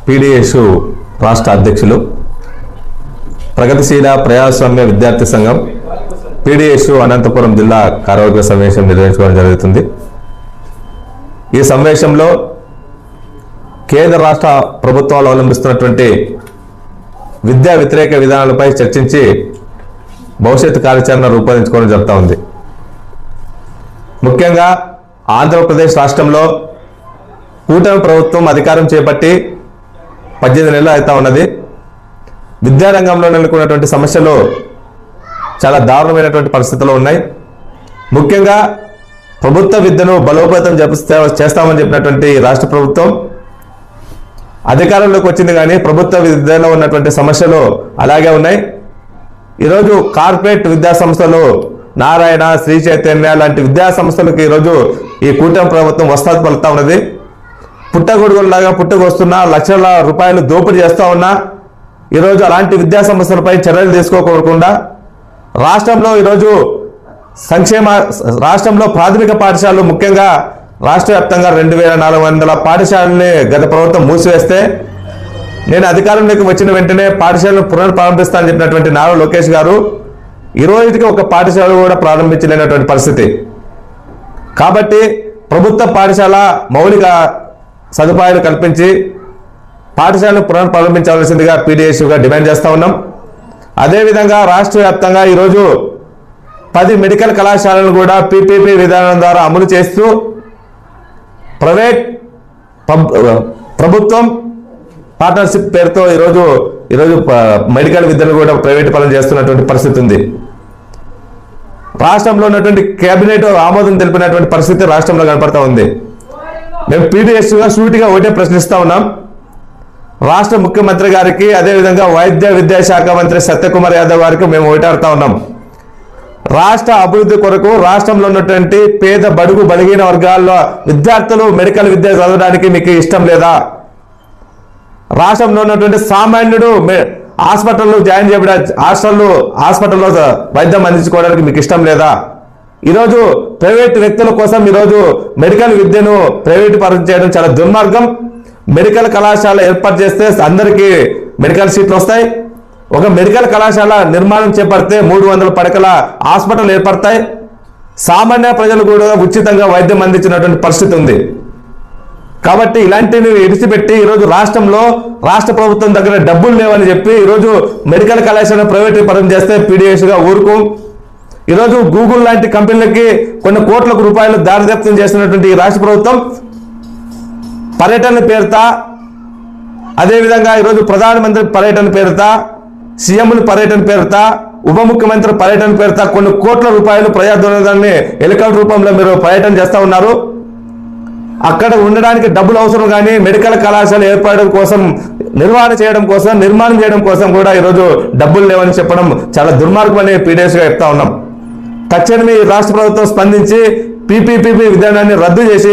PDS రాష్ట్ర అధ్యక్షులు, ప్రగతిశీల ప్రజాస్వామ్య విద్యార్థి సంఘం పీడీఎస్ అనంతపురం జిల్లా కార్యవర్గ సమావేశం నిర్వహించుకోవడం జరుగుతుంది. ఈ సమావేశంలో కేంద్ర రాష్ట్ర ప్రభుత్వాలు అవలంబిస్తున్నటువంటి విద్యా వ్యతిరేక విధానాలపై చర్చించి భవిష్యత్తు కార్యాచరణ రూపొందించుకోవడం జరుగుతూ ఉంది. ముఖ్యంగా ఆంధ్రప్రదేశ్ రాష్ట్రంలో కూటమి ప్రభుత్వం అధికారం చేపట్టి 18 నెలలు అవుతా ఉన్నది. విద్యారంగంలో నెలకొన్నటువంటి సమస్యలు చాలా దారుణమైనటువంటి పరిస్థితులు ఉన్నాయి. ముఖ్యంగా ప్రభుత్వ విద్యను బలోపేతం చేస్తామని చెప్పినటువంటి రాష్ట్ర ప్రభుత్వం అధికారంలోకి వచ్చింది, కానీ ప్రభుత్వ విద్యలో ఉన్నటువంటి సమస్యలు అలాగే ఉన్నాయి. ఈరోజు కార్పొరేట్ విద్యా సంస్థలు నారాయణ, శ్రీ చైతన్య లాంటి విద్యా సంస్థలకు ఈరోజు ఈ కూటమి ప్రభుత్వం వస్తాది పలుకుతా ఉన్నది. పుట్టగొడుగులాగా పుట్టుకొస్తున్నా లక్షల రూపాయలు దోపిడీ చేస్తూ ఉన్నా ఈరోజు అలాంటి విద్యా సంస్థలపై చర్యలు తీసుకోకుండా రాష్ట్రంలో ఈరోజు రాష్ట్రంలో ప్రాథమిక పాఠశాలలు ముఖ్యంగా రాష్ట్ర వ్యాప్తంగా 2400 పాఠశాలని గత ప్రభుత్వం మూసివేస్తే నేను అధికారంలోకి వచ్చిన వెంటనే పాఠశాలను పునఃప్రారంభిస్తానని చెప్పినటువంటి నారా లోకేష్ గారు ఈ రోజుకి ఒక పాఠశాల కూడా ప్రారంభించలేనటువంటి పరిస్థితి. కాబట్టి ప్రభుత్వ పాఠశాల మౌలిక సదుపాయాలు కల్పించి పాఠశాలను పునఃప్రారంభించవలసిందిగా పీడీఎస్గా డిమాండ్ చేస్తూ ఉన్నాం. అదేవిధంగా రాష్ట్ర వ్యాప్తంగా ఈరోజు 10 మెడికల్ కళాశాలను కూడా పీపీపీ విధానం ద్వారా అమలు చేస్తూ ప్రభుత్వం పార్ట్నర్షిప్ పేరుతో ఈరోజు మెడికల్ విద్యను కూడా ప్రైవేట్ పనులు చేస్తున్నటువంటి పరిస్థితి ఉంది. రాష్ట్రంలో ఉన్నటువంటి కేబినెట్ ఆమోదం తెలిపినటువంటి పరిస్థితి రాష్ట్రంలో కనపడతా ఉంది. మేము పీడీఎస్గా సూటిగా ఒకటే ప్రశ్నిస్తూ ఉన్నాం. రాష్ట్ర ముఖ్యమంత్రి గారికి, అదేవిధంగా వైద్య విద్యాశాఖ మంత్రి సత్యకుమార్ యాదవ్ గారికి మేము ఒకటే అడుగుతా ఉన్నాం. రాష్ట్ర అభివృద్ధి కొరకు రాష్ట్రంలో ఉన్నటువంటి పేద బడుగు బలిగిన వర్గాల్లో విద్యార్థులు మెడికల్ విద్య చదవడానికి మీకు ఇష్టం లేదా? రాష్ట్రంలో ఉన్నటువంటి సామాన్యుడు హాస్పిటల్లో జాయిన్ చేయడం, హాస్పిటల్లో వైద్యం అందించుకోవడానికి మీకు ఇష్టం లేదా? ఈరోజు ప్రైవేట్ వ్యక్తుల కోసం ఈరోజు మెడికల్ విద్యను ప్రైవేటు పరం చేయడం చాలా దుర్మార్గం. మెడికల్ కళాశాల ఏర్పాటు చేస్తే అందరికీ మెడికల్ సీట్లు వస్తాయి. ఒక మెడికల్ కళాశాల నిర్మాణం చేపడితే 300 పడకల హాస్పిటల్ ఏర్పడతాయి. సామాన్య ప్రజలు కూడా ఉచితంగా వైద్యం అందించినటువంటి పరిస్థితి ఉంది. కాబట్టి ఇలాంటివి విడిచిపెట్టి ఈరోజు రాష్ట్రంలో రాష్ట్ర ప్రభుత్వం దగ్గర డబ్బులు లేవని చెప్పి ఈరోజు మెడికల్ కళాశాల ప్రైవేటు పరం చేస్తే పీడీఎస్గా ఊరుకు. ఈరోజు గూగుల్ లాంటి కంపెనీలకి కొన్ని కోట్ల రూపాయలు దారిదత్తం చేసినటువంటి ఈ రాష్ట్ర ప్రభుత్వం పర్యటన పేరుత, అదేవిధంగా ఈరోజు ప్రధానమంత్రి పర్యటన పేరుత, సీఎంల పర్యటన పేరుత, ఉప ముఖ్యమంత్రి పర్యటన పేరుత కొన్ని కోట్ల రూపాయలు ప్రజాధనాన్ని హెలికాప్టర్ రూపంలో మీరు పర్యటన చేస్తూ ఉన్నారు. అక్కడ ఉండడానికి డబ్బులు అవసరం, కానీ మెడికల్ కళాశాల ఏర్పడడం కోసం, నిర్మాణం చేయడం కోసం కూడా ఈరోజు డబ్బులు లేవని చెప్పడం చాలా దుర్మార్గం అని పీడీఎస్గా చెప్తా ఉన్నాం. తక్షణమే రాష్ట్ర ప్రభుత్వం స్పందించి పీపీపీ విధానాన్ని రద్దు చేసి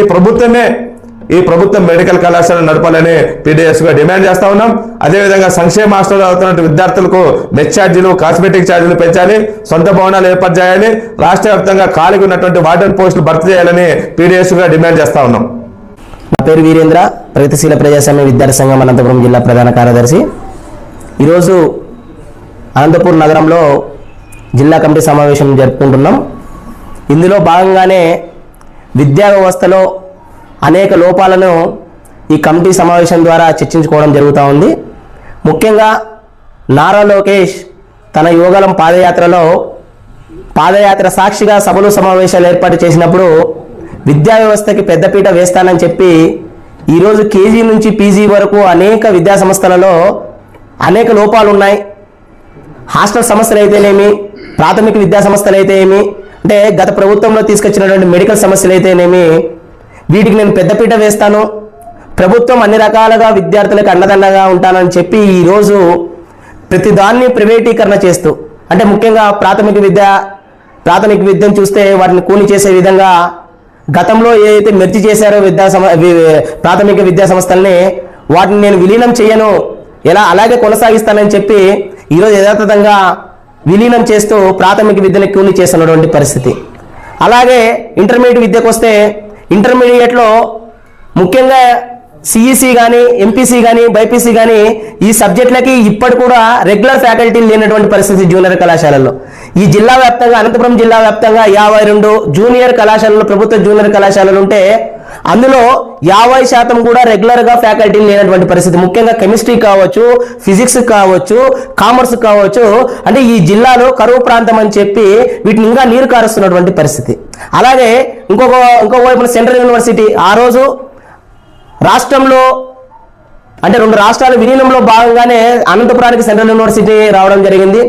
ఈ ప్రభుత్వం మెడికల్ కళాశాలను నడపాలని పీడీఎస్గా డిమాండ్ చేస్తా ఉన్నాం. అదేవిధంగా సంక్షేమ హాస్టల్లో అవుతున్న విద్యార్థులకు మెస్ ఛార్జీలు, కాస్మెటిక్ ఛార్జీలు పెంచాలి, సొంత భవనాలు ఏర్పాటు చేయాలి, రాష్ట్ర వ్యాప్తంగా ఖాళీగా ఉన్నటువంటి వార్డెన్ పోస్టులు భర్తీ చేయాలని పీడీఎస్గా డిమాండ్ చేస్తా ఉన్నాం. నా పేరు వీరేంద్ర, ప్రగతిశీల ప్రజాస్వామ్య విద్యార్థి సంఘం అనంతపురం జిల్లా ప్రధాన కార్యదర్శి. ఈరోజు అనంతపురం నగరంలో జిల్లా కమిటీ సమావేశం జరుపుకుంటున్నాం. ఇందులో భాగంగానే విద్యా వ్యవస్థలో అనేక లోపాలను ఈ కమిటీ సమావేశం ద్వారా చర్చించుకోవడం జరుగుతూ ఉంది. ముఖ్యంగా నారా లోకేష్ తన యువగలం పాదయాత్ర సాక్షిగా సభలు సమావేశాలు ఏర్పాటు చేసినప్పుడు విద్యా వ్యవస్థకి పెద్దపీట వేస్తానని చెప్పి ఈరోజు కేజీ నుంచి పీజీ వరకు అనేక విద్యా సంస్థలలో అనేక లోపాలు ఉన్నాయి. హాస్టల్ సమస్యలు అయితేనేమి, ప్రాథమిక విద్యా సంస్థలు అయితే ఏమి, అంటే గత ప్రభుత్వంలో తీసుకొచ్చినటువంటి మెడికల్ సమస్యలు అయితేనేమి, వీటికి నేను పెద్దపీట వేస్తాను, ప్రభుత్వం అన్ని రకాలుగా విద్యార్థులకు అండదండగా ఉంటానని చెప్పి ఈరోజు ప్రతిదాన్ని ప్రైవేటీకరణ చేస్తూ, అంటే ముఖ్యంగా ప్రాథమిక విద్యను చూస్తే వాటిని కూని చేసే విధంగా గతంలో ఏదైతే మెర్జీ చేశారో ప్రాథమిక విద్యా సంస్థల్ని వాటిని నేను విలీనం చేయను, అలాగే కొనసాగిస్తానని చెప్పి ఈరోజు యథాతథంగా విలీనం చేస్తూ ప్రాథమిక విద్యను కూని చేస్తున్నటువంటి పరిస్థితి. అలాగే ఇంటర్మీడియట్ విద్యకు వస్తే ఇంటర్మీడియట్లో ముఖ్యంగా సిఈసి కానీ ఎంపీసీ కానీ బైపీసీ కానీ ఈ సబ్జెక్టులకి ఇప్పటి కూడా రెగ్యులర్ ఫ్యాకల్టీ లేనటువంటి పరిస్థితి జూనియర్ కళాశాలల్లో. ఈ జిల్లా వ్యాప్తంగా అనంతపురం జిల్లా వ్యాప్తంగా 52 జూనియర్ కళాశాలలు ప్రభుత్వ జూనియర్ కళాశాలలు ఉంటే అందులో 50% కూడా రెగ్యులర్ గా ఫ్యాకల్టీ లేనటువంటి పరిస్థితి. ముఖ్యంగా కెమిస్ట్రీ కావచ్చు, ఫిజిక్స్ కావచ్చు, కామర్స్ కావచ్చు. అంటే ఈ జిల్లాలో కరువు ప్రాంతం అని చెప్పి వీటిని ఇంకా నీరు కారుస్తున్నటువంటి పరిస్థితి. అలాగే ఇంకొక వైపున సెంట్రల్ యూనివర్సిటీ ఆ రోజు రాష్ట్రంలో అంటే 2 రాష్ట్రాల విలీనంలో భాగంగానే అనంతపురానికి సెంట్రల్ యూనివర్సిటీ రావడం జరిగింది.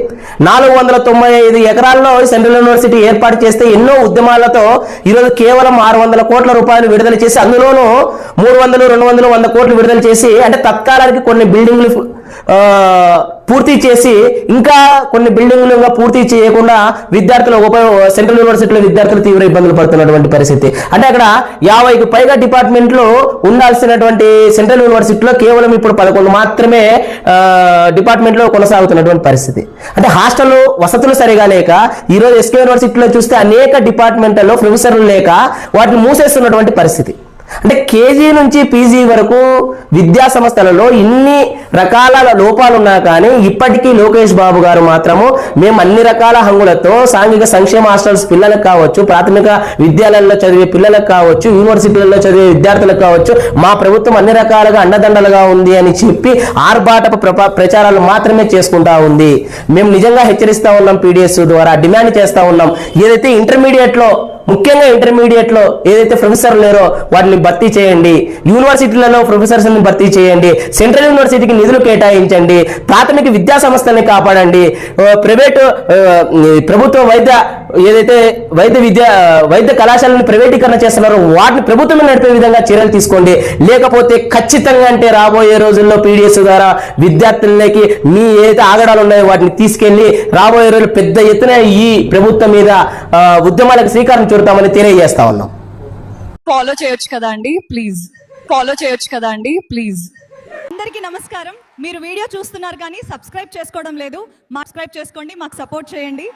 495 ఎకరాల్లో సెంట్రల్ యూనివర్సిటీ ఏర్పాటు చేస్తే ఎన్నో ఉద్యమాలతో ఈరోజు కేవలం 600 కోట్ల రూపాయలు విడుదల చేసి అందులోనూ 300, 200, 100 కోట్లు విడుదల చేసి అంటే తత్కాలానికి కొన్ని బిల్డింగ్లు పూర్తి చేసి ఇంకా కొన్ని బిల్డింగ్లు ఇంకా పూర్తి చేయకుండా విద్యార్థులు సెంట్రల్ యూనివర్సిటీలో విద్యార్థులు తీవ్ర ఇబ్బందులు పడుతున్నటువంటి పరిస్థితి. అంటే అక్కడ 50కి పైగా డిపార్ట్మెంట్లు ఉండాల్సినటువంటి సెంట్రల్ యూనివర్సిటీలో కేవలం ఇప్పుడు 11 మాత్రమే డిపార్ట్మెంట్లో కొనసాగుతున్నటువంటి పరిస్థితి. అంటే హాస్టల్ వసతులు సరిగా లేక ఈరోజు ఎస్కే యూనివర్సిటీలో చూస్తే అనేక డిపార్ట్మెంట్లలో ప్రొఫెసర్లు లేక వాటిని మూసేస్తున్నటువంటి పరిస్థితి. అంటే కేజీ నుంచి పీజీ వరకు విద్యా సంస్థలలో ఇన్ని రకాల లోపాలు ఉన్నా కానీ ఇప్పటికీ లోకేష్ బాబు గారు మాత్రము మేము అన్ని రకాల హంగులతో సాంఘిక సంక్షేమ హాస్టల్స్ పిల్లలకు కావచ్చు, ప్రాథమిక విద్యాలయాల్లో చదివే పిల్లలకు కావచ్చు, యూనివర్సిటీలలో చదివే విద్యార్థులకు కావచ్చు, మా ప్రభుత్వం అన్ని రకాలుగా అండదండలుగా ఉంది అని చెప్పి ఆర్భాటపు ప్రచారాలు మాత్రమే చేసుకుంటా ఉంది. మేము నిజంగా హెచ్చరిస్తా ఉన్నాం, పీడిఎస్ ద్వారా డిమాండ్ చేస్తా ఉన్నాం. ఏదైతే ముఖ్యంగా ఇంటర్మీడియట్ లో ఏదైతే ప్రొఫెసర్లు లేరో వాటిని భర్తీ చేయండి, యూనివర్సిటీలలో ప్రొఫెసర్స్ భర్తీ చేయండి, సెంట్రల్ యూనివర్సిటీకి నిధులు కేటాయించండి, ప్రాథమిక విద్యా సంస్థల్ని కాపాడండి, ప్రభుత్వ వైద్య కళాశాలను ప్రైవేటీకరణ చేస్తున్నారో వాటిని ప్రభుత్వమే నడిపే విధంగా చర్యలు తీసుకోండి. లేకపోతే ఖచ్చితంగా అంటే రాబోయే రోజుల్లో పీడిఎస్ ద్వారా విద్యార్థులకి మీ ఏదైతే ఆగడాలు ఉన్నాయో వాటిని తీసుకెళ్లి రాబోయే రోజులు పెద్ద ఎత్తున ఈ ప్రభుత్వం మీద ఉద్యమాలకు శ్రీకారం చుడతామని తెలియజేస్తా ఉన్నాం. ఫాలో చేయొచ్చు కదా అండి ప్లీజ్. అందరికీ నమస్కారం. మీరు వీడియో చూస్తున్నారు కానీ సబ్స్క్రైబ్ చేసుకోవడం లేదు. సబ్స్క్రైబ్ చేసుకోండి, మాకు సపోర్ట్ చేయండి.